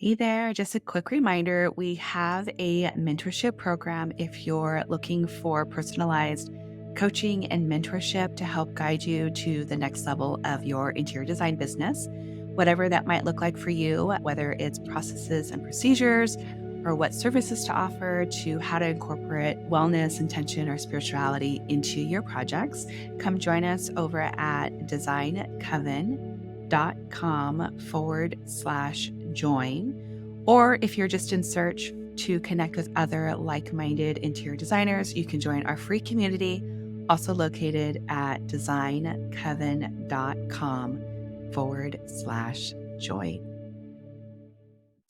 Hey there, just a quick reminder, we have a mentorship program if you're looking for personalized coaching and mentorship to help guide you to the next level of your interior design business, whatever that might look like for you, whether it's processes and procedures or what services to offer to how to incorporate wellness, intention, or spirituality into your projects. Come join us over at designcoven.com/join. Or if you're just in search to connect with other like-minded interior designers, you can join our free community, also located at designcoven.com/join.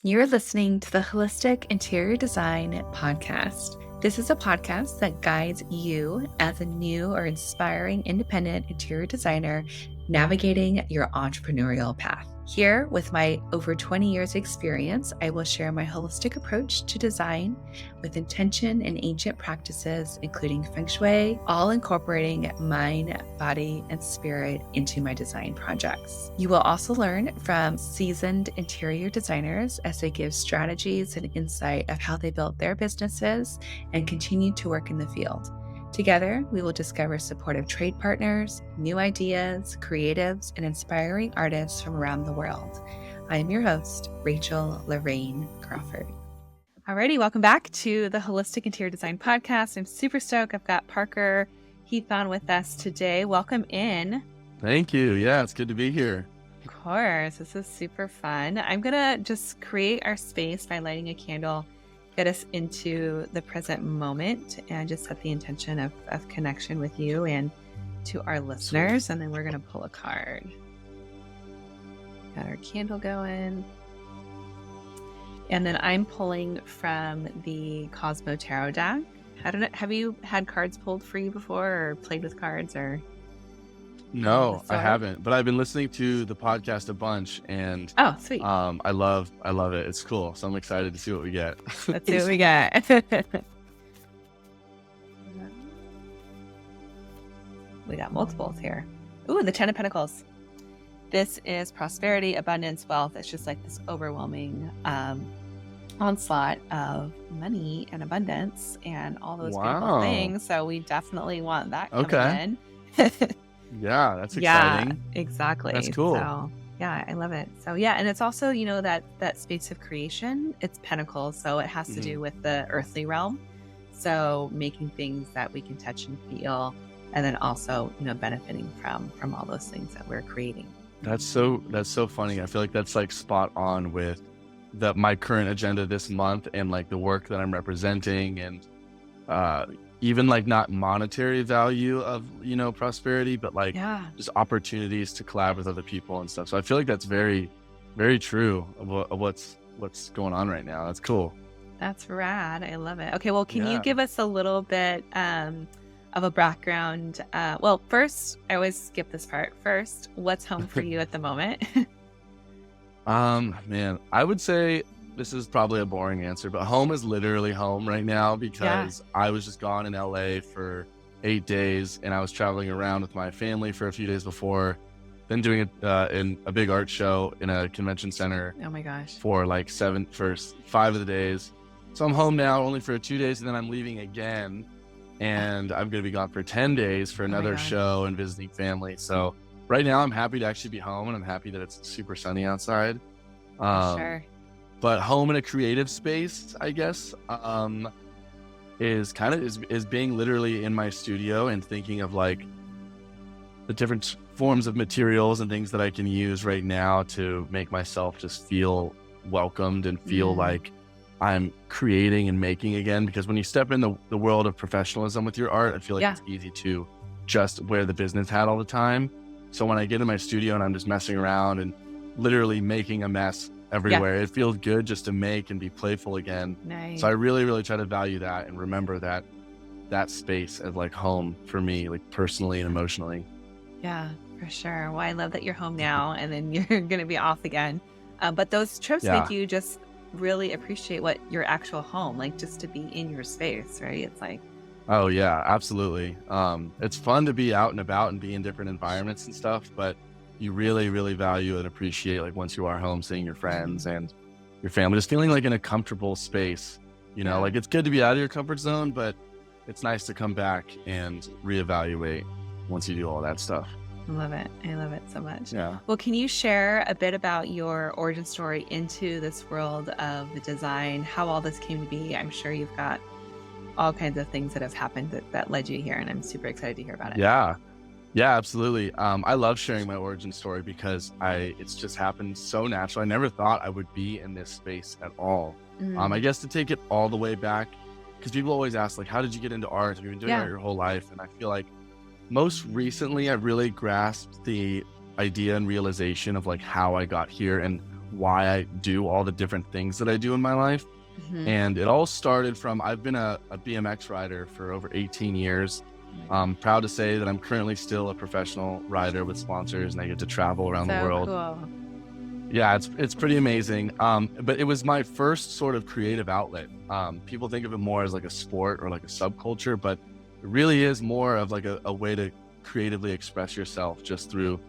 You're listening to the Holistic Interior Design Podcast. This is a podcast that guides you as a new or inspiring independent interior designer navigating your entrepreneurial path. Here, with my over 20 years experience, I will share my holistic approach to design with intention and ancient practices, including feng shui, all incorporating mind, body, and spirit into my design projects. You will also learn from seasoned interior designers as they give strategies and insight of how they built their businesses and continue to work in the field. Together, we will discover supportive trade partners, new ideas, creatives, and inspiring artists from around the world. I am your host, Rachel Lorraine Crawford. Alrighty, welcome back to the Holistic Interior Design Podcast. I'm super stoked. I've got Parker Heath on with us today. Welcome in. Thank you. Yeah, it's good to be here. Of course, this is super fun. I'm going to just create our space by lighting a candle, get us into the present moment, and just set the intention of connection with you and to our listeners. And then we're going to pull a card. Got our candle going. And then I'm pulling from the Cosmo Tarot deck. I don't know, have you had cards pulled for you before or played with cards or? No, I haven't, but I've been listening to the podcast a bunch and oh, sweet. I love it. It's cool. So I'm excited to see what we get. Let's see what we get. We got multiples here. Ooh, the 10 of Pentacles. This is prosperity, abundance, wealth. It's just like this overwhelming onslaught of money and abundance and all those beautiful things. So we definitely want that coming in. Yeah, that's exciting. Yeah, exactly. That's cool. So, yeah, I love it. So, yeah, and it's also, that space of creation, it's pentacles. So it has to do with the earthly realm. So making things that we can touch and feel, and then also, benefiting from all those things that we're creating. That's so funny. I feel like that's like spot on with my current agenda this month and like the work that I'm representing and even like not monetary value of, prosperity, but like just opportunities to collab with other people and stuff. So I feel like that's very, very true of what's going on right now. That's cool. That's rad. I love it. Okay. Well, can you give us a little bit of a background? Well, first, I always skip this part. First, what's home for you at the moment? Man, I would say this is probably a boring answer, but home is literally home right now because I was just gone in LA for 8 days and I was traveling around with my family for a few days before, then doing it in a big art show in a convention center. Oh my gosh. For like 5 of the days. So I'm home now only for 2 days and then I'm leaving again and I'm going to be gone for 10 days for another show and visiting family. So right now I'm happy to actually be home and I'm happy that it's super sunny outside. Sure. But home in a creative space, I guess, is being literally in my studio and thinking of like the different forms of materials and things that I can use right now to make myself just feel welcomed and feel like I'm creating and making again. Because when you step in the world of professionalism with your art, I feel like it's easy to just wear the business hat all the time. So when I get in my studio and I'm just messing around and literally making a mess everywhere, it feels good just to make and be playful again. Nice. So I really, really try to value that and remember that space as like home for me, like personally and emotionally. Yeah, for sure. Well, I love that you're home now and then you're going to be off again. But those trips make you just really appreciate what your actual home, like just to be in your space, right? It's like, oh yeah, absolutely. It's fun to be out and about and be in different environments and stuff, but you really, really value and appreciate like once you are home, seeing your friends and your family, just feeling like in a comfortable space, Yeah. like it's good to be out of your comfort zone, but it's nice to come back and reevaluate once you do all that stuff. I love it. I love it so much. Yeah. Well, can you share a bit about your origin story into this world of the design, how all this came to be? I'm sure you've got all kinds of things that have happened that led you here, and I'm super excited to hear about it. Yeah. Yeah, absolutely. I love sharing my origin story because it's just happened so natural. I never thought I would be in this space at all. I guess to take it all the way back, because people always ask, like, how did you get into art? Have you been doing art your whole life? And I feel like most recently I've really grasped the idea and realization of like how I got here and why I do all the different things that I do in my life. And it all started from, I've been a BMX rider for over 18 years. I'm proud to say that I'm currently still a professional rider with sponsors, and I get to travel around the world. Cool. Yeah, it's pretty amazing. But it was my first sort of creative outlet. People think of it more as like a sport or like a subculture, but it really is more of like a way to creatively express yourself just through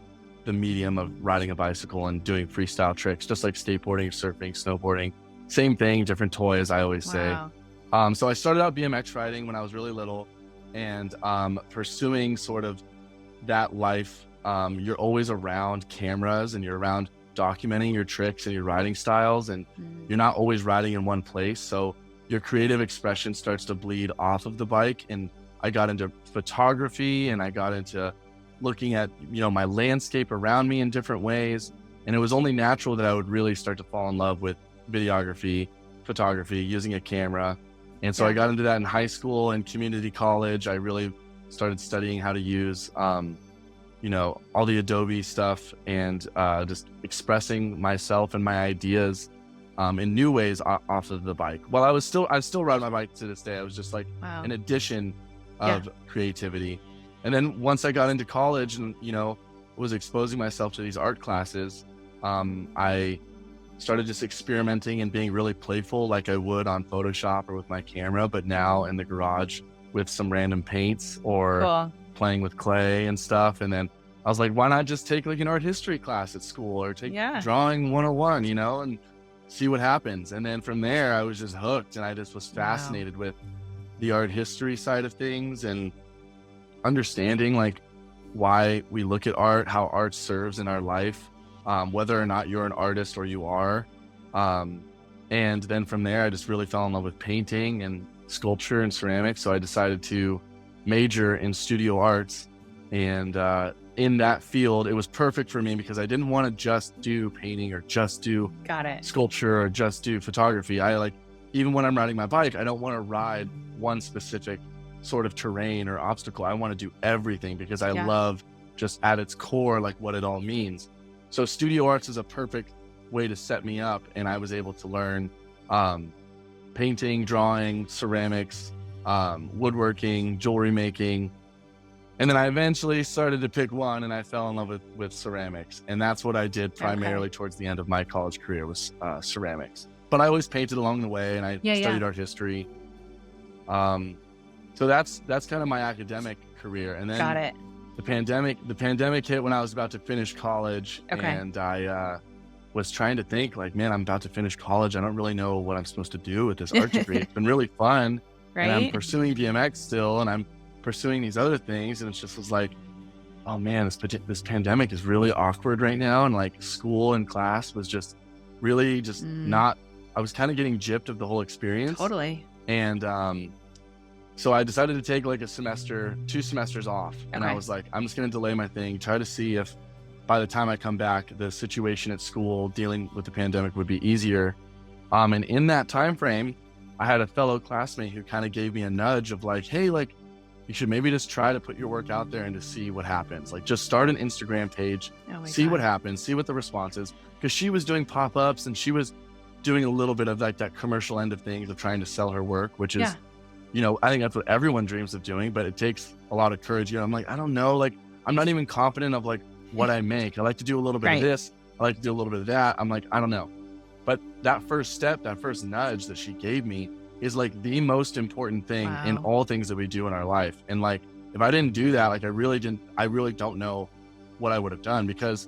the medium of riding a bicycle and doing freestyle tricks, just like skateboarding, surfing, snowboarding. Same thing, different toy, as I always say. So I started out BMX riding when I was really little, and pursuing sort of that life. You're always around cameras and you're around documenting your tricks and your riding styles, and you're not always riding in one place. So your creative expression starts to bleed off of the bike. And I got into photography, and I got into looking at, my landscape around me in different ways. And it was only natural that I would really start to fall in love with videography, photography, using a camera. And so I got into that in high school and community college. I really started studying how to use, all the Adobe stuff, and just expressing myself and my ideas in new ways off of the bike. While I still ride my bike to this day. I was just like an addition of creativity. And then once I got into college and, was exposing myself to these art classes, I started just experimenting and being really playful like I would on Photoshop or with my camera, but now in the garage with some random paints or playing with clay and stuff. And then I was like, why not just take like an art history class at school or take drawing 101, and see what happens. And then from there, I was just hooked, and I just was fascinated with the art history side of things and understanding like why we look at art, how art serves in our life, whether or not you're an artist or you are. And then from there, I just really fell in love with painting and sculpture and ceramics. So I decided to major in studio arts. And in that field, it was perfect for me because I didn't want to just do painting or just do sculpture or just do photography. Even when I'm riding my bike, I don't want to ride one specific sort of terrain or obstacle. I want to do everything because I love just at its core, like what it all means. So studio arts is a perfect way to set me up. And I was able to learn painting, drawing, ceramics, woodworking, jewelry making. And then I eventually started to pick one, and I fell in love with ceramics. And that's what I did primarily towards the end of my college career was ceramics. But I always painted along the way, and I studied art history. So that's kind of my academic career. And then the pandemic hit when I was about to finish college, and I was trying to think like, man, I'm about to finish college. I don't really know what I'm supposed to do with this art degree. It's been really fun. And I'm pursuing BMX still, and I'm pursuing these other things. And it just was like, oh man, this pandemic is really awkward right now. And like school and class was just really just not, I was kind of getting gypped of the whole experience. Totally. And so I decided to take like 2 semesters off. And I was like, I'm just going to delay my thing, try to see if by the time I come back, the situation at school dealing with the pandemic would be easier. And in that time frame, I had a fellow classmate who kind of gave me a nudge of like, hey, like, you should maybe just try to put your work out there and to see what happens. Like, just start an Instagram page, see what happens, see what the response is. Because she was doing pop-ups and she was doing a little bit of like that commercial end of things of trying to sell her work, which is, I think that's what everyone dreams of doing, but it takes a lot of courage. I'm like, I don't know, like, I'm not even confident of like what I make. I like to do a little bit of this. I like to do a little bit of that. I'm like, I don't know. But that first step, that first nudge that she gave me is like the most important thing in all things that we do in our life. And like, if I didn't do that, like I really don't know what I would have done, because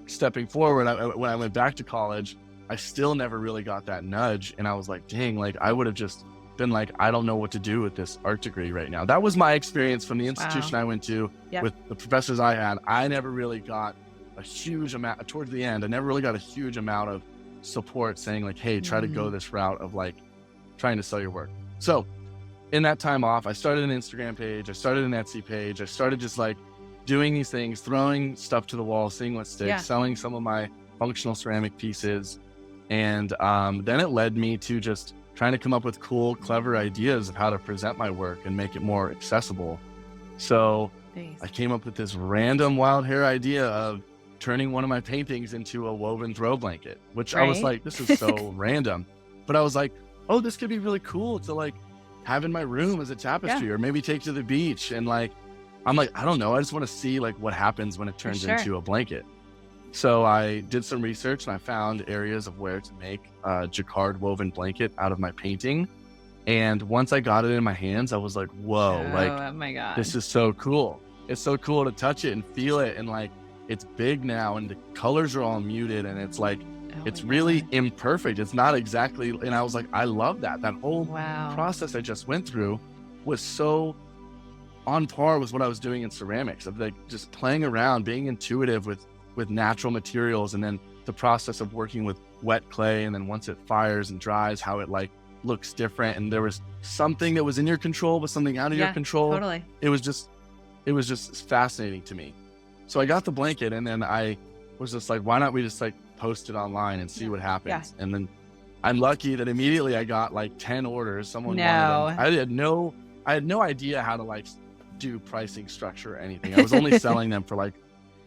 stepping forward, when I went back to college, I still never really got that nudge. And I was like, dang, like I would have just been like, I don't know what to do with this art degree right now. That was my experience from the institution I went to with the professors I had. I never really got a huge amount towards the end. I never really got a huge amount of support saying like, hey, try to go this route of like trying to sell your work. So in that time off, I started an Instagram page. I started an Etsy page. I started just like doing these things, throwing stuff to the wall, seeing what sticks, selling some of my functional ceramic pieces. And then it led me to just trying to come up with cool, clever ideas of how to present my work and make it more accessible. So I came up with this random wild hair idea of turning one of my paintings into a woven throw blanket, which I was like, this is so random. But I was like, oh, this could be really cool to like have in my room as a tapestry or maybe take to the beach. And like, I'm like, I don't know. I just want to see like what happens when it turns into a blanket. So I did some research and I found areas of where to make a jacquard woven blanket out of my painting. And once I got it in my hands, I was like, whoa, oh my God, this is so cool. It's so cool to touch it and feel it. And like, it's big now and the colors are all muted and it's like, it's really imperfect. It's not exactly, and I was like, I love that. That whole process I just went through was so on par with what I was doing in ceramics, of like just playing around, being intuitive with natural materials, and then the process of working with wet clay, and then once it fires and dries, how it like looks different. And there was something that was in your control, but something out of your control. Totally. It was just fascinating to me. So I got the blanket, and then I was just like, why not we just like post it online and see what happens? And then I'm lucky that immediately I got like 10 orders. Someone wanted them. I had no idea how to like do pricing structure or anything. I was only selling them for like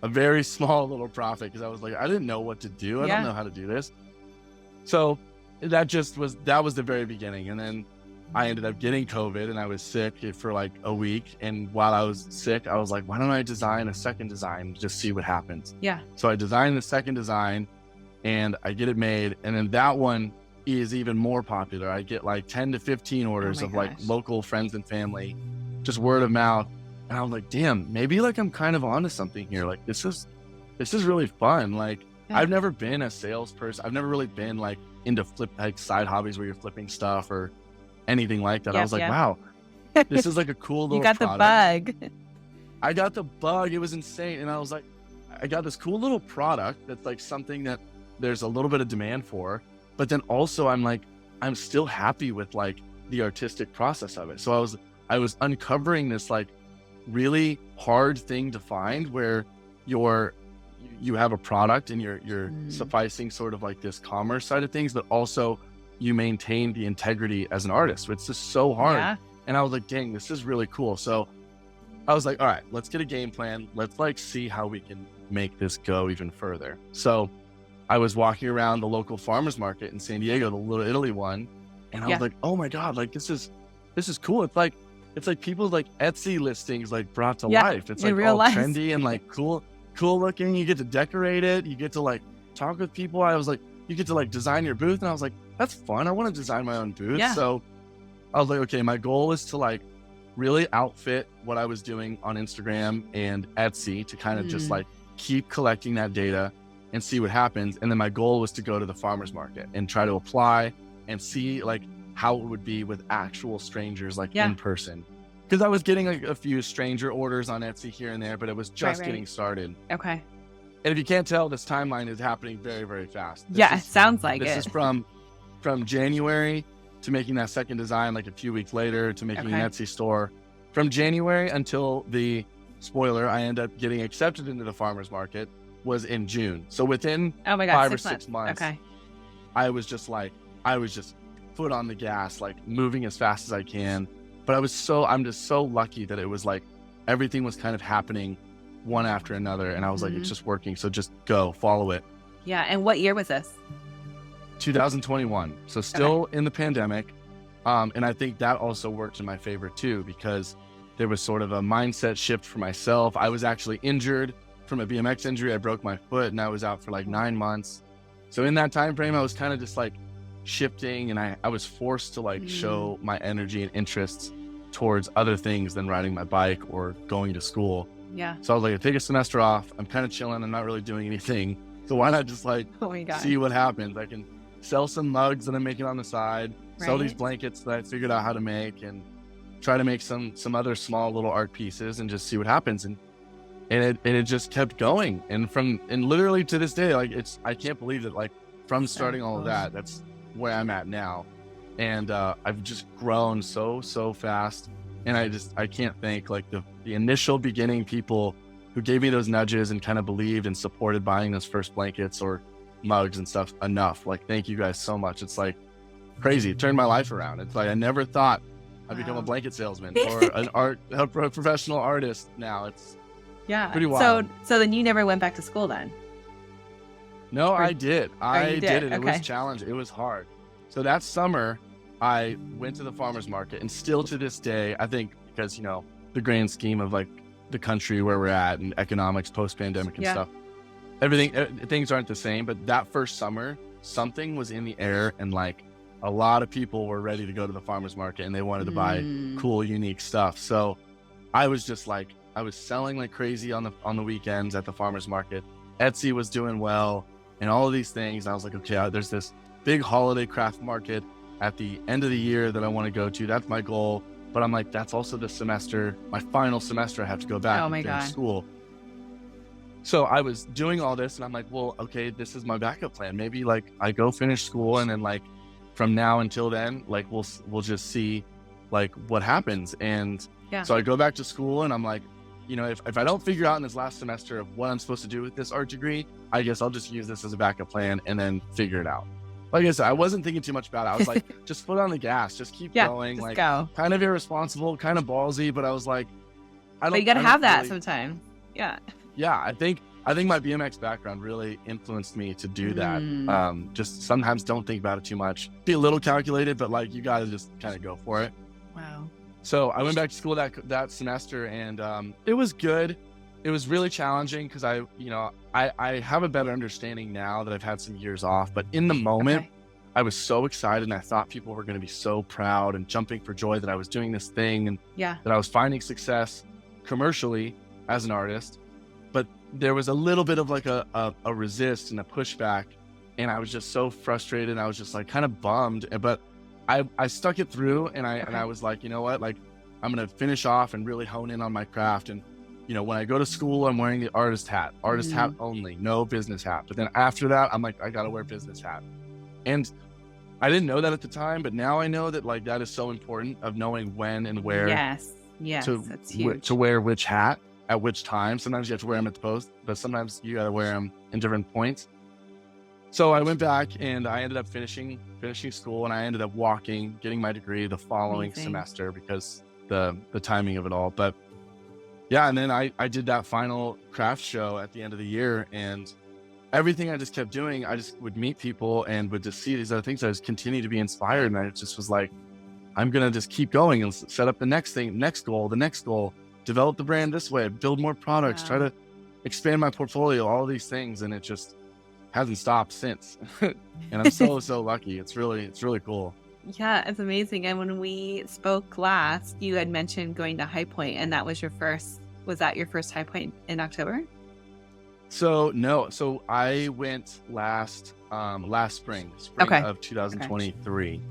a very small little profit because I was like, I didn't know what to do. I don't know how to do this. So that was the very beginning. And then I ended up getting COVID and I was sick for like a week. And while I was sick, I was like, why don't I design a second design to just see what happens? So I designed the second design and I get it made. And then that one is even more popular. I get like 10 to 15 orders of like local friends and family, just word of mouth. And I was like, damn, maybe like I'm kind of onto something here. Like this is really fun. Like I've never been a salesperson. I've never really been like into like side hobbies where you're flipping stuff or anything like that. I was like, wow, this is like a cool little You got product. the bug. I got the bug. It was insane. And I was like, I got this cool little product that's like something that there's a little bit of demand for, but then also I'm still happy with like the artistic process of it. So I was uncovering this like really hard thing to find where you have a product and you're sufficing sort of like this commerce side of things, but also you maintain the integrity as an artist. It's just so hard. And I was like, dang, this is really cool. So I was like, all right, let's get a game plan. Let's like see how we can make this go even further. So I was walking around the local farmers market in San Diego, the Little Italy one. And I was like, oh my God, like this is cool. It's like people's like Etsy listings like brought to life. It's like all trendy and like cool looking. You get to decorate it. You get to like talk with people. I was like, you get to like design your booth. And I was like, that's fun. I want to design my own booth. So I was like, okay, my goal is to like really outfit what I was doing on Instagram and Etsy to kind of just like keep collecting that data and see what happens. And then my goal was to go to the farmer's market and try to apply and see like how it would be with actual strangers, like in person. Because I was getting like a few stranger orders on Etsy here and there, but it was just getting started. Okay. And if you can't tell, this timeline is happening very, very fast. It sounds like this is from January to making that second design, like a few weeks later to making an Etsy store. From January until the spoiler, I end up getting accepted into the farmer's market was in June. So within 5 or 6 months, I was just foot on the gas, like moving as fast as I can. But I'm just so lucky that it was like everything was kind of happening one after another. And I was like, it's just working. So just go follow it. Yeah. And what year was this? 2021. So still in the pandemic. And I think that also worked in my favor too, because there was sort of a mindset shift for myself. I was actually injured from a BMX injury. I broke my foot and I was out for like 9 months. So in that time frame, I was kind of just like shifting, and I was forced to like show my energy and interests towards other things than riding my bike or going to school. So I was like, I take a semester off. I'm kind of chilling. I'm not really doing anything. So why not just like Oh my God. see what happens? I can sell some mugs that I'm making on the side, sell these Right. blankets that I figured out how to make, and try to make some other small little art pieces and just see what happens. And it just kept going. And literally to this day, like I can't believe that like from So starting all of cool. that, that's where I'm at now. And I've just grown so fast. And I can't thank like the initial beginning people who gave me those nudges and kind of believed and supported buying those first blankets or mugs and stuff enough. Like, thank you guys so much. It's like crazy. It turned my life around. It's like I never thought I'd become a Wow. blanket salesman or a professional artist now. It's Yeah. pretty wild. So then you never went back to school then? No, Or I did. you I did? did it. It was Okay. challenging. It was hard. So that summer, I went to the farmer's market, and still to this day, I think because, the grand scheme of like the country where we're at and economics post-pandemic and Yeah. stuff, things aren't the same. But that first summer, something was in the air, and like a lot of people were ready to go to the farmer's market and they wanted to buy Mm. cool, unique stuff. So I was just like, I was selling like crazy on the weekends at the farmer's market. Etsy was doing well and all of these things. And I was like, okay, there's this big holiday craft market at the end of the year that I want to go to. That's my goal. But I'm like, that's also the semester, my final semester I have to go back Oh and my finish God. school. So I was doing all this and I'm like, well, okay, this is my backup plan. Maybe like I go finish school and then like from now until then, like we'll just see like what happens. And Yeah. so I go back to school and I'm like, if I don't figure out in this last semester of what I'm supposed to do with this art degree, I guess I'll just use this as a backup plan and then figure it out. Like I said, I wasn't thinking too much about it. I was like, just foot on the gas, just keep Yeah. going. Just Like go. kind of irresponsible, kind of ballsy, but I was like, But you got to have that really, sometime. Yeah. yeah, I think my BMX background really influenced me to do that. Mm. Just sometimes don't think about it too much. Be a little calculated, but like you got to just kind of go for it. Wow. So I went back to school that semester, and it was good. It was really challenging because I have a better understanding now that I've had some years off. But in the moment, Okay. I was so excited, and I thought people were going to be so proud and jumping for joy that I was doing this thing and Yeah. that I was finding success commercially as an artist. But there was a little bit of like a resist and a pushback, and I was just so frustrated. And I was just like kind of bummed, but I stuck it through, and I was like, you know what, like I'm gonna finish off and really hone in on my craft. And when I go to school, I'm wearing the artist hat only, no business hat. But then after that, I'm like, I gotta wear business hat. And I didn't know that at the time, but now I know that like that is so important, of knowing when and where Yes. Yes. to That's huge. to wear which hat at which time. Sometimes you have to wear them at the post, but sometimes you got to wear them in different points. So I went back and I ended up finishing school, and I ended up getting my degree the following Amazing. semester because the timing of it all. But yeah, and then I did that final craft show at the end of the year, and everything I just kept doing, I just would meet people and would just see these other things. I just continue to be inspired, and I just was like, I'm gonna just keep going and set up the next goal, develop the brand this way, build more products, try Wow. to expand my portfolio, all these things. And it just hasn't stopped since. And I'm so lucky. It's really cool. Yeah, it's amazing. And when we spoke last, you had mentioned going to High Point, and that was was that your first High Point in October? So no, so I went last spring Okay. of 2023.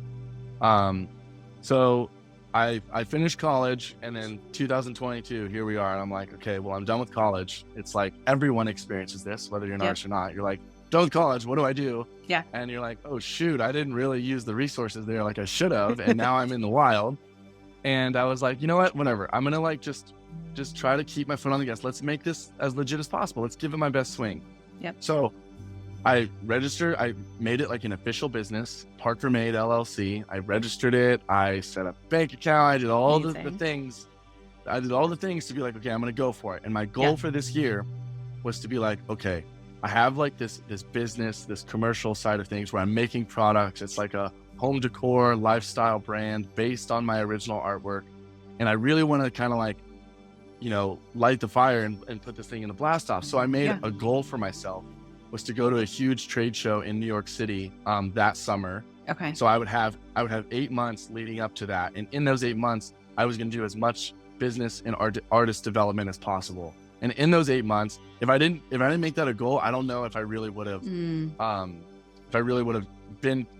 So I finished college, and then 2022, here we are. And I'm like, okay, well, I'm done with college. It's like everyone experiences this, whether you're an Yep. artist or not. You're like, done with college, what do I do? Yeah. And you're like, oh shoot, I didn't really use the resources there like I should have, and now I'm in the wild. And I was like, you know what, whatever. I'm gonna like just try to keep my foot on the gas. Let's make this as legit as possible. Let's give it my best swing. Yep. So I made it like an official business, Parker Made LLC. I registered it. I set up a bank account. I did all the Amazing. things. I did all the things to be like, okay, I'm going to go for it. And my goal for this year was to be like, okay, I have like this business, this commercial side of things where I'm making products. It's like a home decor lifestyle brand based on my original artwork. And I really want to kind of like, light the fire and put this thing in the blast off. So I made a goal for myself, was to go to a huge trade show in New York City that summer. Okay. So I would have 8 months leading up to that. And in those 8 months, I was going to do as much business and artist development as possible. And in those 8 months, if I didn't make that a goal, I don't know if I really would have, been,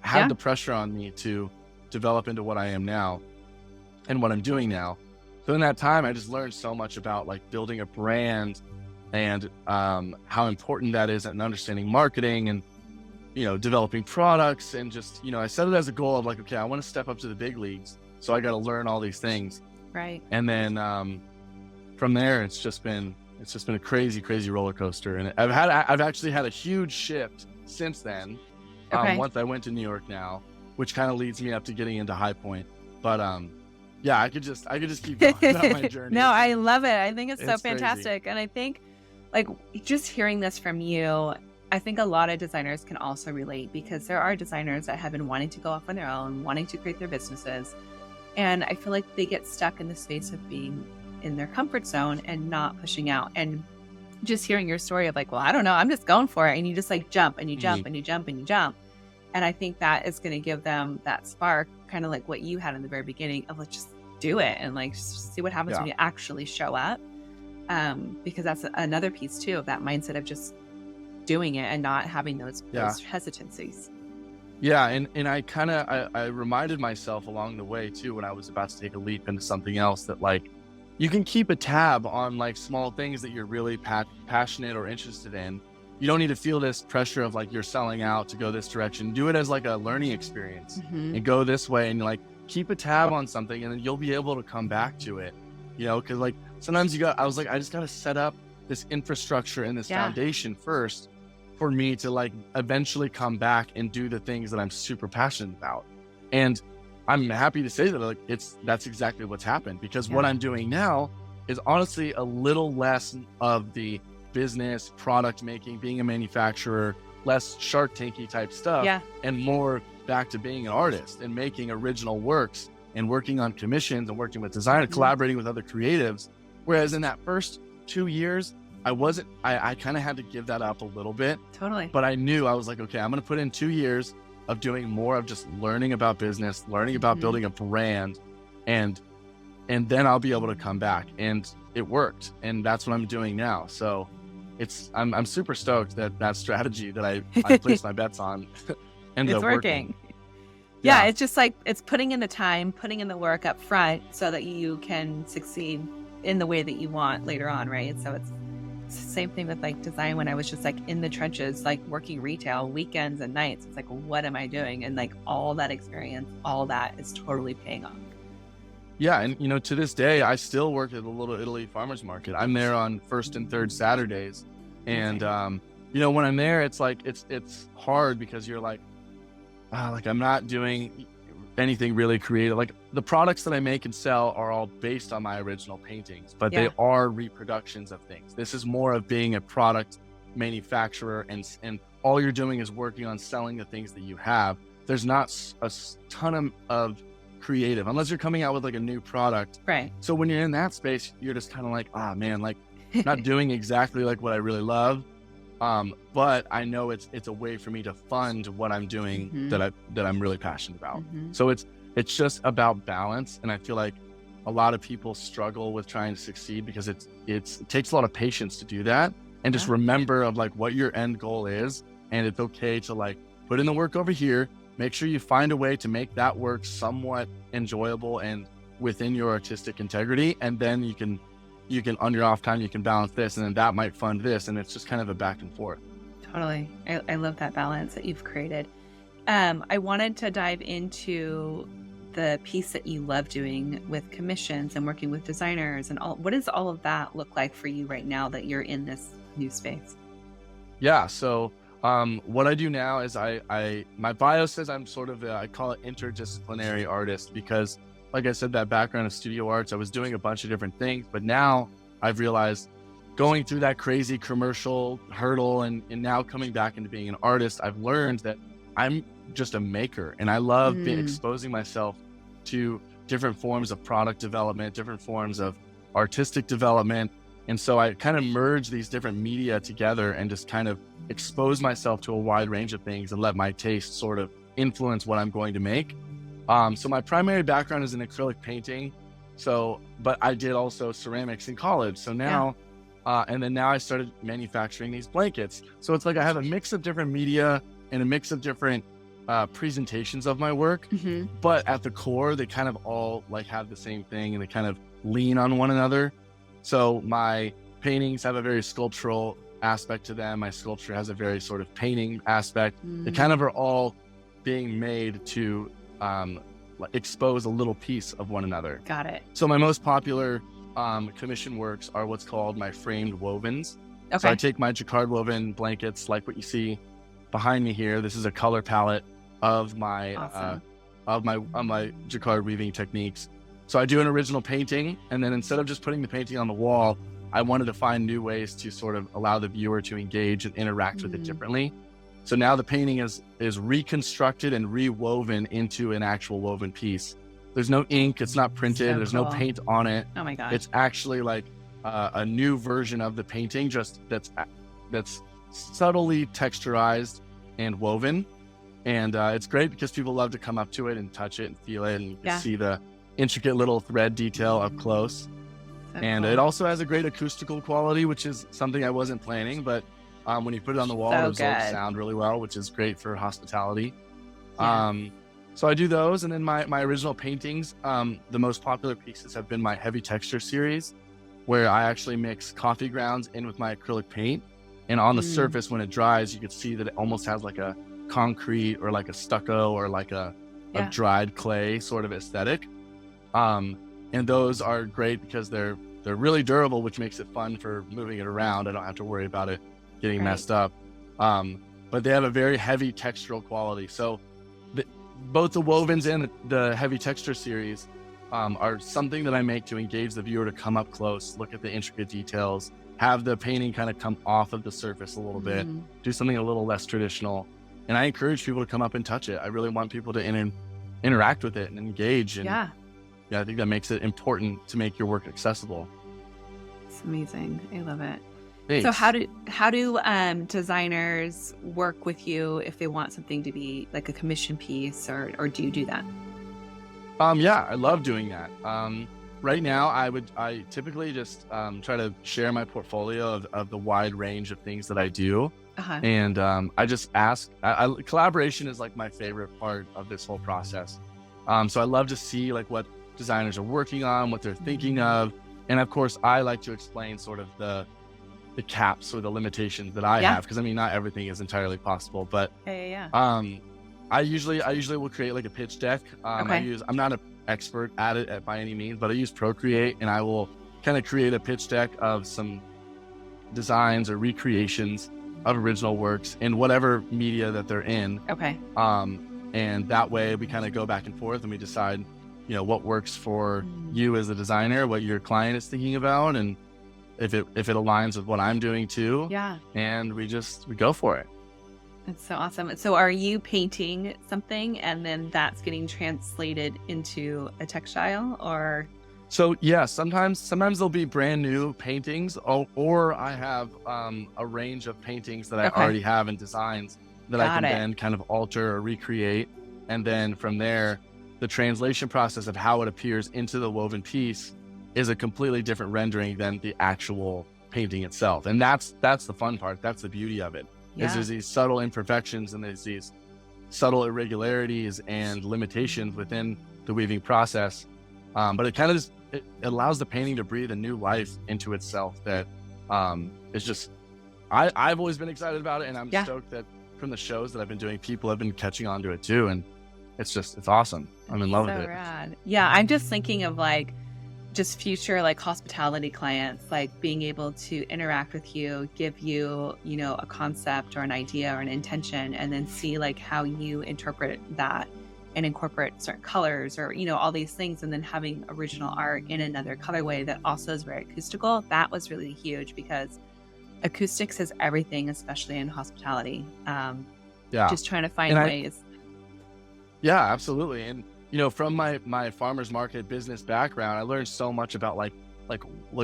had the pressure on me to develop into what I am now and what I'm doing now. So in that time, I just learned so much about like building a brand and how important that is, and understanding marketing and, developing products, and just, I set it as a goal of like, okay, I want to step up to the big leagues. So I got to learn all these things. Right. And then from there, it's just been a crazy, crazy roller coaster. And I've actually had a huge shift since then. Once I went to New York now, which kind of leads me up to getting into High Point. But yeah, I could just keep going about my journey. No, I love it. I think it's so fantastic. Crazy. And I think like just hearing this from you, I think a lot of designers can also relate, because there are designers that have been wanting to go off on their own, wanting to create their businesses. And I feel like they get stuck in the space of being in their comfort zone and not pushing out. And just hearing your story of like, well, I don't know, I'm just going for it. And you just like jump and you jump and you jump and you jump. And I think that is going to give them that spark, kind of like what you had in the very beginning of like, just do it and like see what happens when you actually show up. Because that's another piece too of that mindset of just doing it and not having those hesitancies. Yeah. And I reminded myself along the way too, when I was about to take a leap into something else, that like, you can keep a tab on like small things that you're really passionate or interested in. You don't need to feel this pressure of like, you're selling out to go this direction. Do it as like a learning experience and go this way, and like keep a tab on something, and then you'll be able to come back to it, cause like sometimes I was like, I just got to set up this infrastructure and this foundation first for me to like eventually come back and do the things that I'm super passionate about. And I'm happy to say that like that's exactly what's happened, because what I'm doing now is honestly a little less of the business, product making, being a manufacturer, less Shark Tanky type stuff, and more back to being an artist and making original works and working on commissions and working with designers, collaborating with other creatives. Whereas in that first 2 years, I kind of had to give that up a little bit. Totally. But I knew, I was like, okay, I'm going to put in 2 years of doing more of just learning about business, learning about building a brand, and then I'll be able to come back. And it worked. And that's what I'm doing now. So I'm super stoked that strategy that I placed my bets on ended up working. Yeah, it's just like, it's putting in the time, putting in the work up front so that you can succeed in the way that you want later on, right? So it's the same thing with like design. When I was just like in the trenches, like working retail weekends and nights, it's like, what am I doing? And like all that experience, all that is totally paying off. Yeah. And, to this day, I still work at the Little Italy Farmers Market. I'm there on first and third Saturdays. And, when I'm there, it's like, it's hard because you're like, I'm not doing anything really creative. Like the products that I make and sell are all based on my original paintings, but they are reproductions of things. This is more of being a product manufacturer, and all you're doing is working on selling the things that you have. There's not a ton of creative unless you're coming out with like a new product. Right. So when you're in that space, you're just kind of like, man, like not doing exactly like what I really love. But I know it's a way for me to fund what I'm doing that I'm really passionate about. So it's just about balance. And I feel like a lot of people struggle with trying to succeed because it takes a lot of patience to do that. And just remember of like what your end goal is. And it's okay to like put in the work over here, make sure you find a way to make that work somewhat enjoyable and within your artistic integrity. And then you can on your off time, you can balance this, and then that might fund this. And it's just kind of a back and forth. Totally. I love that balance that you've created. I wanted to dive into the piece that you love doing with commissions and working with designers and all. What does all of that look like for you right now that you're in this new space? Yeah. So what I do now is my bio says I'm sort of I call it interdisciplinary artist, because like I said, that background of studio arts, I was doing a bunch of different things, but now I've realized going through that crazy commercial hurdle and now coming back into being an artist, I've learned that I'm just a maker, and I love exposing myself to different forms of product development, different forms of artistic development. And so I kind of merge these different media together and just kind of expose myself to a wide range of things and let my taste sort of influence what I'm going to make. So my primary background is in acrylic painting. So, but I did also ceramics in college. So now, and then now I started manufacturing these blankets. So it's like I have a mix of different media and a mix of different presentations of my work. Mm-hmm. But at the core, they kind of all like have the same thing and they kind of lean on one another. So my paintings have a very sculptural aspect to them. My sculpture has a very sort of painting aspect. They kind of are all being made to expose a little piece of one another. Got it. So my most popular commission works are what's called my framed wovens. Okay. So I take my jacquard woven blankets, like what you see behind me here. This is a color palette of my Awesome. of my jacquard weaving techniques. So I do an original painting, and then instead of just putting the painting on the wall, I wanted to find new ways to sort of allow the viewer to engage and interact with it differently. So now the painting is reconstructed and rewoven into an actual woven piece. There's no ink, it's not printed, So there's cool. no paint on it. Oh my gosh. It's actually like a new version of the painting, just that's subtly texturized and woven. And it's great because people love to come up to it and touch it and feel it, and you can see the intricate little thread detail up close. So And cool. it also has a great acoustical quality, which is something I wasn't planning, but when you put it on the wall, So the results good. sound really well, which is great for hospitality. Yeah. So I do those, and then my original paintings, the most popular pieces have been my heavy texture series, where I actually mix coffee grounds in with my acrylic paint. And on the surface, when it dries, you can see that it almost has like a concrete or like a stucco or like a dried clay sort of aesthetic. And those are great because they're really durable, which makes it fun for moving it around. I don't have to worry about it getting messed up. But they have a very heavy textural quality. So both the wovens and the heavy texture series are something that I make to engage the viewer to come up close, look at the intricate details, have the painting kind of come off of the surface a little bit, do something a little less traditional. And I encourage people to come up and touch it. I really want people to interact with it and engage. And yeah, I think that makes it important to make your work accessible. It's amazing. I love it. Thanks. So how do designers work with you if they want something to be like a commission piece, or do you do that? Yeah, I love doing that. Right now, I typically just try to share my portfolio of the wide range of things that I do. And I just ask, collaboration is like my favorite part of this whole process. So I love to see like what designers are working on, what they're thinking of. And of course, I like to explain sort of the caps or the limitations that I have, because I mean, not everything is entirely possible, but I usually will create like a pitch deck. I'm not an expert at it by any means, but I use Procreate, and I will kind of create a pitch deck of some designs or recreations of original works in whatever media that they're in. And that way we kind of go back and forth and we decide, what works for you as a designer, what your client is thinking about, and if it aligns with what I'm doing too. And we go for it. It's so awesome. So are you painting something and then that's getting translated into a textile, or? So yeah, sometimes there'll be brand new paintings, or I have a range of paintings that I already have in designs that I can then kind of alter or recreate. And then from there, the translation process of how it appears into the woven piece is a completely different rendering than the actual painting itself. And that's the fun part. That's the beauty of it. Is there's these subtle imperfections and there's these subtle irregularities and limitations within the weaving process. But it kind of it allows the painting to breathe a new life into itself that is just, I've always been excited about it. And I'm stoked that from the shows that I've been doing, people have been catching on to it too. And it's awesome. I'm in love with it. Rad. Yeah. I'm just thinking of like, just future like hospitality clients, like being able to interact with you, give you, a concept or an idea or an intention, and then see like how you interpret that and incorporate certain colors or, all these things. And then having original art in another colorway that also is very acoustical. That was really huge because acoustics is everything, especially in hospitality. Just trying to find ways. Yeah, absolutely. And from my farmer's market business background, I learned so much about like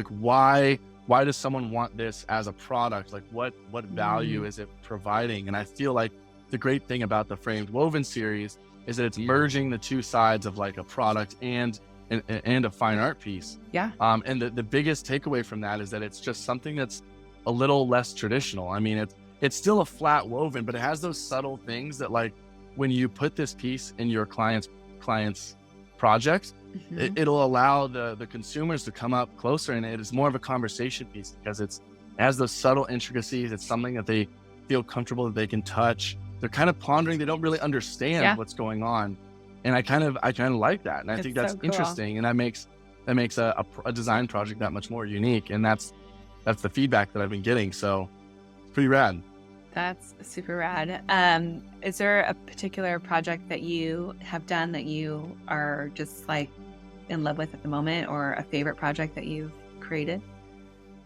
why does someone want this as a product? Like what value is it providing? And I feel like the great thing about the framed woven series is that it's merging the two sides of like a product and and a fine art piece. Yeah. And the biggest takeaway from that is that it's just something that's a little less traditional. I mean, it's still a flat woven, but it has those subtle things that, like, when you put this piece in your client's projects, it'll allow the consumers to come up closer, and it is more of a conversation piece because it has those subtle intricacies. It's something that they feel comfortable that they can touch. They're kind of pondering. They don't really understand what's going on. And I kind of like that. And I think that's so cool. Interesting. And that makes a design project that much more unique. And that's the feedback that I've been getting. So it's pretty rad. That's super rad. Is there a particular project that you have done that you are just like in love with at the moment, or a favorite project that you've created?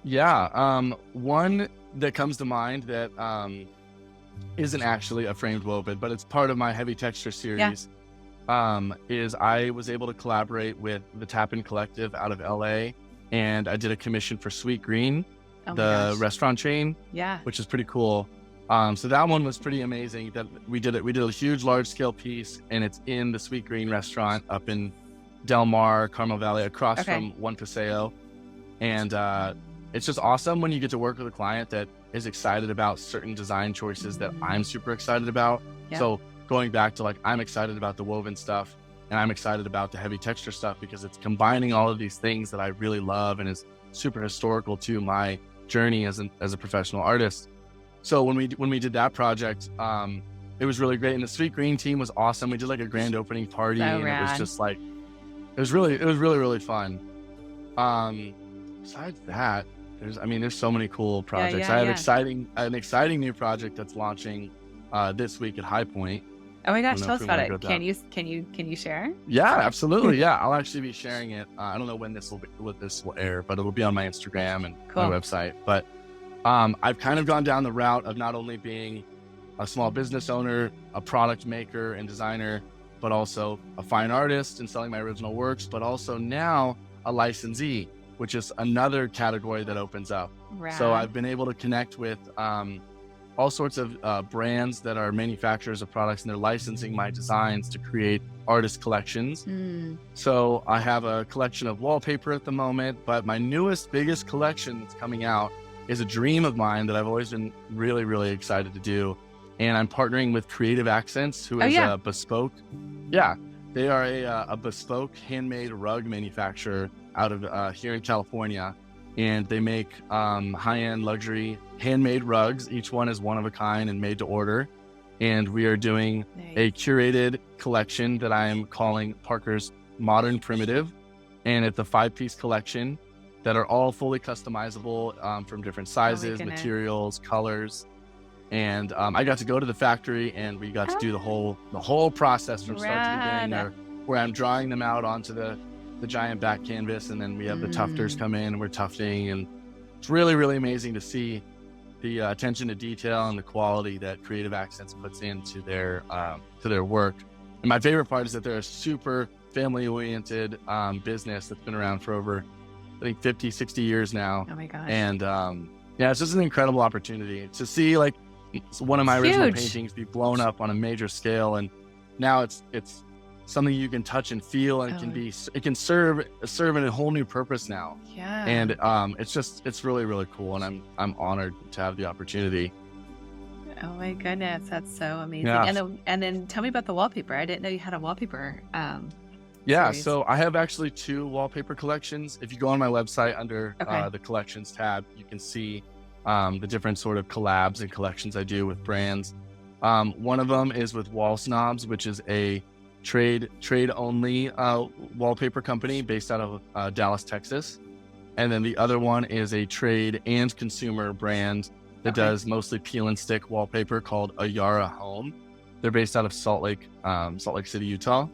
Yeah. One that comes to mind that isn't actually a framed woven, but it's part of my heavy texture series, is I was able to collaborate with the Tap-In Collective out of LA, and I did a commission for Sweet Green, the restaurant chain, which is pretty cool. So that one was pretty amazing. That we did a huge, large scale piece, and it's in the Sweet Green restaurant up in Del Mar, Carmel Valley, across from One Paseo. And it's just awesome when you get to work with a client that is excited about certain design choices that I'm super excited about. So going back to, like, I'm excited about the woven stuff, and I'm excited about the heavy texture stuff because it's combining all of these things that I really love and is super historical to my journey as a professional artist. So when we did that project, it was really great. And the Sweet Green team was awesome. We did like a grand opening party, and it was just like, it was really, really fun. Besides that, there's so many cool projects. I have an exciting new project that's launching this week at High Point. Oh my gosh, tell us about it. Can you share? Yeah, absolutely. Yeah, I'll actually be sharing it. I don't know when this will air, but it'll be on my Instagram and my website. But I've kind of gone down the route of not only being a small business owner, a product maker and designer, but also a fine artist and selling my original works, but also now a licensee, which is another category that opens up. Rad. So I've been able to connect with all sorts of brands that are manufacturers of products, and they're licensing my designs to create artist collections. So I have a collection of wallpaper at the moment, but my biggest collection that's coming out is a dream of mine that I've always been really, really excited to do. And I'm partnering with Creative Accents, who is a bespoke. Yeah, they are a bespoke handmade rug manufacturer out of here in California. And they make high-end luxury handmade rugs. Each one is one of a kind and made to order. And we are doing a curated collection that I am calling Parker's Modern Primitive. And it's a 5-piece collection that are all fully customizable from different sizes, materials, colors. And I got to go to the factory, and we got to do the whole process from start to beginning, where I'm drawing them out onto the giant back canvas, and then we have the tufters come in and we're tufting, and it's really, really amazing to see the attention to detail and the quality that Creative Accents puts into their work. And my favorite part is that they're a super family-oriented business that's been around for over, I think, 50, 60 years now. Oh my gosh. And it's just an incredible opportunity to see, like, one of my original paintings be blown up on a major scale, and now it's something you can touch and feel, and it can serve in a whole new purpose now. Yeah. And it's really, really cool, and I'm honored to have the opportunity. Oh my goodness, that's so amazing. Yeah. And then tell me about the wallpaper. I didn't know you had a wallpaper series. So I have actually 2 wallpaper collections. If you go on my website under the collections tab, you can see the different sort of collabs and collections I do with brands. One of them is with Wall Snobs, which is a trade only wallpaper company based out of Dallas, Texas. And then the other one is a trade and consumer brand that does mostly peel and stick wallpaper called Ayara Home. They're based out of Salt Lake City, Utah.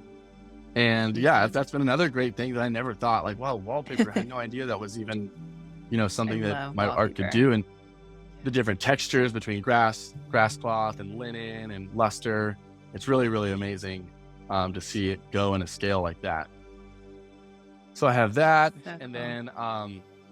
And that's been another great thing that I never thought, like, wow, wallpaper, I had no idea that was even, something that my art could do. And the different textures between grass cloth and linen and luster, it's really, really amazing to see it go in a scale like that. So I have that. And then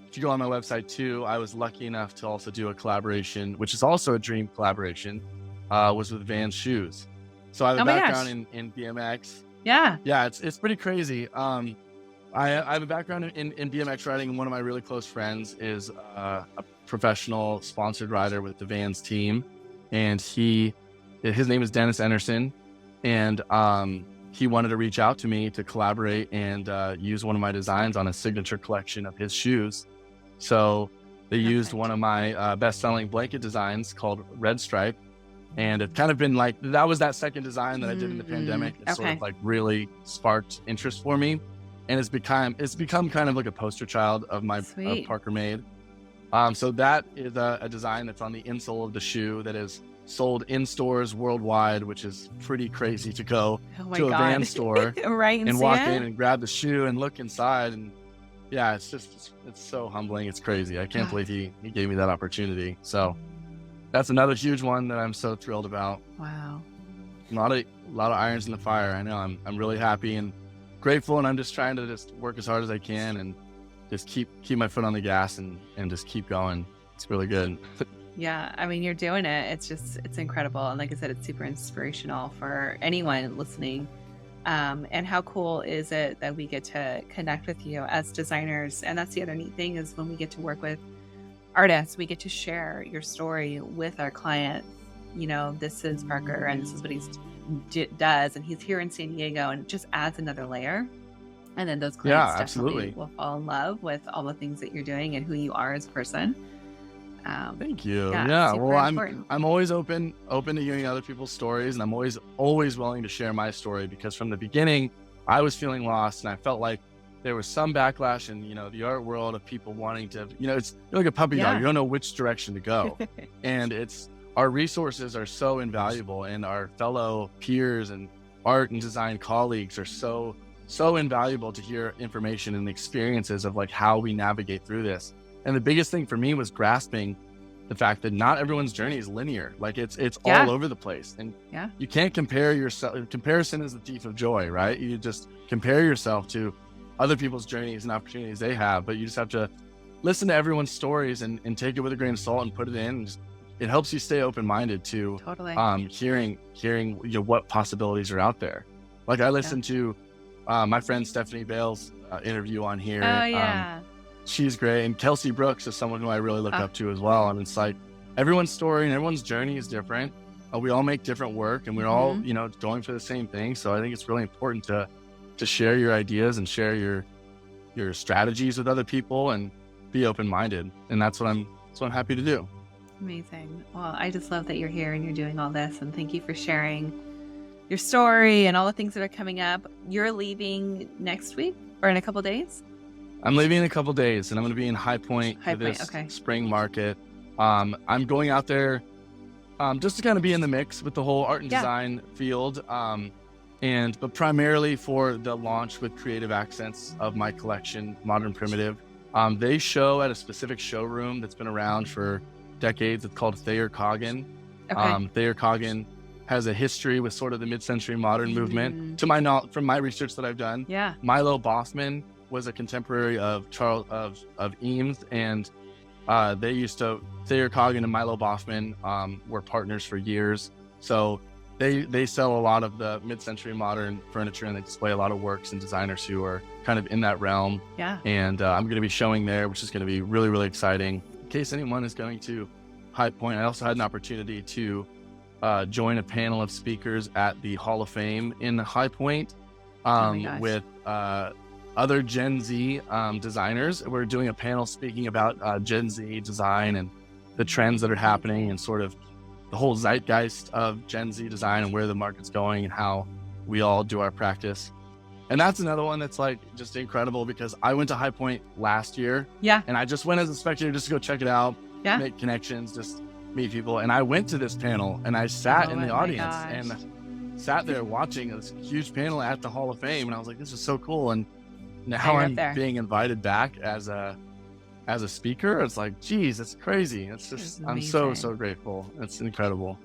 if you go on my website too, I was lucky enough to also do a collaboration, which is also a dream collaboration, was with Vans Shoes. So I have a background in BMX. Yeah, it's pretty crazy. I I have a background in BMX riding, and one of my really close friends is a professional sponsored rider with the Vans team, and his name is Dennis Anderson, and he wanted to reach out to me to collaborate and use one of my designs on a signature collection of his shoes. So they used one of my best-selling blanket designs called Red Stripe, and it's kind of been like, that was that second design that I did in the pandemic. It sort of like really sparked interest for me. And it's become kind of like a poster child of my Parker Made. So that is a design that's on the insole of the shoe that is sold in stores worldwide, which is pretty crazy to go to a Vans store and walk in and grab the shoe and look inside. And yeah, it's so humbling. It's crazy. I can't believe he gave me that opportunity. So that's another huge one that I'm so thrilled about. Wow. A lot of irons in the fire. I know I'm really happy and grateful, and I'm just trying to just work as hard as I can and just keep my foot on the gas and just keep going. It's really good. Yeah, I mean, you're doing it. It's incredible. And like I said, it's super inspirational for anyone listening. And how cool is it that we get to connect with you as designers? And that's the other neat thing, is when we get to work with artists, we get to share your story with our client. You know, this is Parker and this is what he's does, and he's here in San Diego, and it just adds another layer. And then those clients definitely will fall in love with all the things that you're doing and who you are as a person. Thank you. Yeah. Well, I'm always open to hearing other people's stories, and I'm always willing to share my story, because from the beginning I was feeling lost, and I felt like there was some backlash in, the art world of people wanting to, you're like a puppy dog. You don't know which direction to go. And our resources are so invaluable, and our fellow peers and art and design colleagues are so invaluable to hear information and experiences of like how we navigate through this. And the biggest thing for me was grasping the fact that not everyone's journey is linear. Like it's all over the place, and you can't compare yourself. Comparison is the thief of joy, right? You just compare yourself to other people's journeys and opportunities they have, but you just have to listen to everyone's stories and take it with a grain of salt and put it in. And it helps you stay open-minded to hearing what possibilities are out there. Like I listened to my friend Stephanie Bale's interview on here. Oh yeah. She's great. And Kelsey Brooks is someone who I really look up to as well. I mean, it's like everyone's story and everyone's journey is different. We all make different work, and we're all, going for the same thing. So I think it's really important to share your ideas and share your strategies with other people and be open-minded. And that's what I'm happy to do. Amazing. Well, I just love that you're here and you're doing all this, and thank you for sharing your story and all the things that are coming up. You're leaving next week or in a couple days? I'm leaving in a couple days, and I'm going to be in High Point for this spring market. I'm going out there just to kind of be in the mix with the whole art and design field, but primarily for the launch with creative accents of my collection, Modern Primitive. They show at a specific showroom that's been around for decades. It's called Thayer Coggin. Thayer Coggin has a history with sort of the mid-century modern movement. From my research that I've done, Milo Boffman was a contemporary of Eames, and Thayer Coggin and Milo Boffman were partners for years. So they sell a lot of the mid-century modern furniture, and they display a lot of works and designers who are kind of in that realm. And I'm going to be showing there, which is going to be really, really exciting. In case anyone is going to High Point, I also had an opportunity to join a panel of speakers at the Hall of Fame in High Point with other Gen Z designers. We're doing a panel speaking about Gen Z design and the trends that are happening, and sort of the whole zeitgeist of Gen Z design and where the market's going and how we all do our practice. And that's another one that's like just incredible, because I went to High Point last year. And I just went as a spectator just to go check it out, make connections, just meet people. And I went to this panel, and I sat in the audience and sat there watching this huge panel at the Hall of Fame. And I was like, this is so cool. And now I'm being invited back as a speaker. It's like, geez, it's crazy. It's just, I'm so grateful. It's incredible.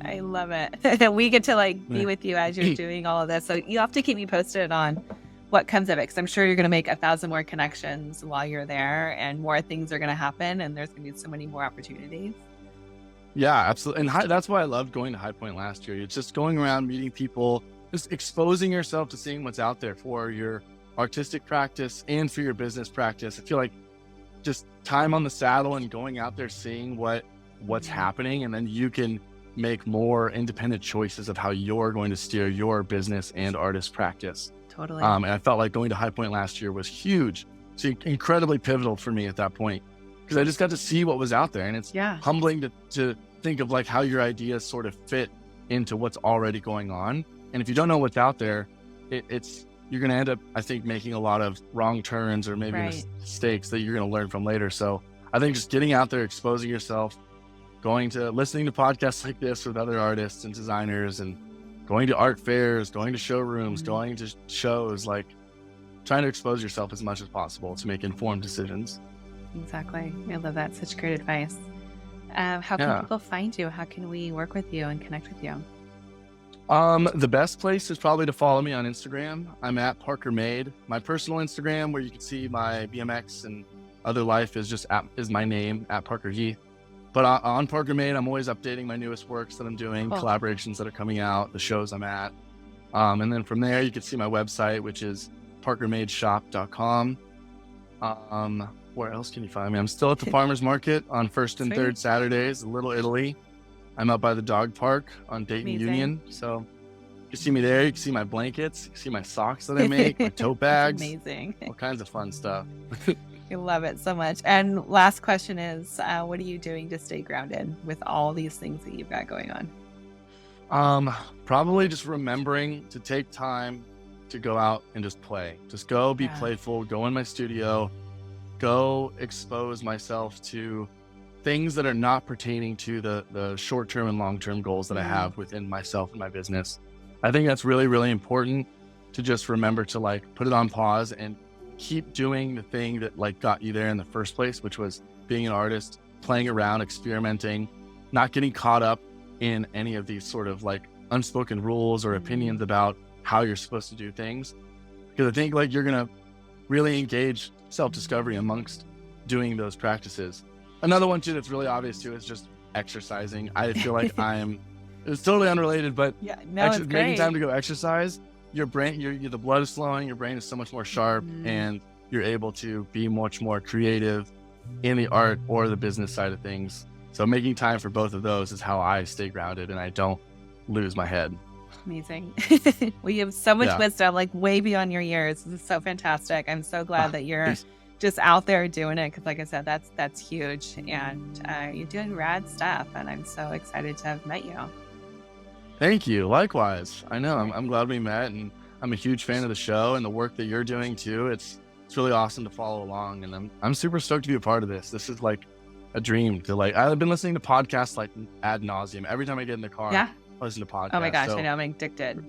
I love it. We get to be with you as you're doing all of this. So you have to keep me posted on what comes of it, because I'm sure you're going to make 1,000 more connections while you're there, and more things are going to happen, and there's going to be so many more opportunities. Yeah, absolutely. And that's why I loved going to High Point last year. It's just going around meeting people, just exposing yourself to seeing what's out there for your artistic practice and for your business practice. I feel like just time on the saddle and going out there, seeing what's happening, and then you can make more independent choices of how you're going to steer your business and artist practice. Totally. And I felt like going to High Point last year was huge. So incredibly pivotal for me at that point, because I just got to see what was out there. And it's humbling to think of like how your ideas sort of fit into what's already going on. And if you don't know what's out there, you're going to end up, I think, making a lot of wrong turns or maybe mistakes that you're going to learn from later. So I think just getting out there, exposing yourself, listening to podcasts like this with other artists and designers, and going to art fairs, going to showrooms, going to shows, like trying to expose yourself as much as possible to make informed decisions. Exactly. I love that. Such great advice. How can people find you? How can we work with you and connect with you? The best place is probably to follow me on Instagram. I'm at Parker Made. My personal Instagram, where you can see my BMX and other life, is my name, at Parker Heath. But on Parker Made, I'm always updating my newest works that I'm doing, collaborations that are coming out, the shows I'm at. And then from there, you can see my website, which is parkermadeshop.com. Where else can you find me? I'm still at the farmer's market on first and third Saturdays, Little Italy. I'm out by the dog park on Dayton Union. So you can see me there. You can see my blankets. You can see my socks that I make, my tote bags. Amazing. All kinds of fun stuff. I love it so much. And last question is, what are you doing to stay grounded with all these things that you've got going on? Probably just remembering to take time to go out and just play. Just go be playful, go in my studio, go expose myself to things that are not pertaining to the short-term and long-term goals that I have within myself and my business. I think that's really, really important to just remember to like put it on pause and keep doing the thing that like got you there in the first place, which was being an artist, playing around, experimenting, not getting caught up in any of these sort of like unspoken rules or opinions about how you're supposed to do things. Because I think like you're going to really engage self-discovery amongst doing those practices. Another one too that's really obvious too is just exercising. I feel like it's totally unrelated, but it's great. Making time to go exercise, your brain, the blood is flowing, your brain is so much more sharp, and you're able to be much more creative in the art or the business side of things. So making time for both of those is how I stay grounded and I don't lose my head. Amazing. Well, you have so much wisdom, like way beyond your years. This is so fantastic. I'm so glad that you're just out there doing it, because like I said, that's huge, and you're doing rad stuff, and I'm so excited to have met you. Thank you. Likewise. I know. I'm glad we met, and I'm a huge fan of the show and the work that you're doing too. It's really awesome to follow along, and I'm super stoked to be a part of this. This is like a dream to like. I've been listening to podcasts like ad nauseum. Every time I get in the car, I listen to podcasts. Oh my gosh, so I know, I'm addicted.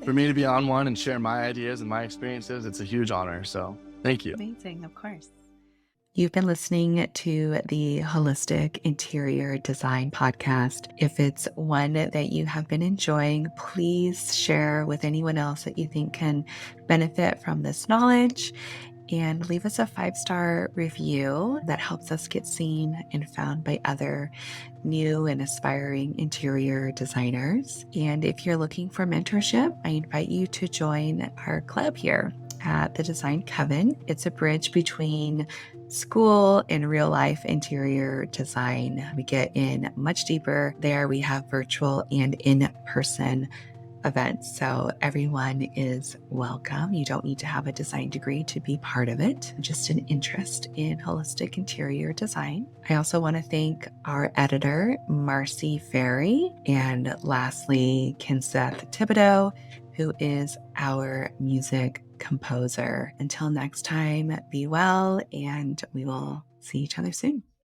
For me to be on one and share my ideas and my experiences, it's a huge honor. So thank you. Amazing, of course. You've been listening to the Holistic Interior Design Podcast. If it's one that you have been enjoying, please share with anyone else that you think can benefit from this knowledge, and leave us a 5-star review that helps us get seen and found by other new and aspiring interior designers. And if you're looking for mentorship, I invite you to join our club here at the Design Coven. It's a bridge between school and real life interior design. We get in much deeper there. We have virtual and in-person events, so everyone is welcome. You don't need to have a design degree to be part of it, just an interest in holistic interior design. I also want to thank our editor, Marcy Ferry, and lastly, Kinseth Thibodeau, who is our music composer. Until next time, be well, and we will see each other soon.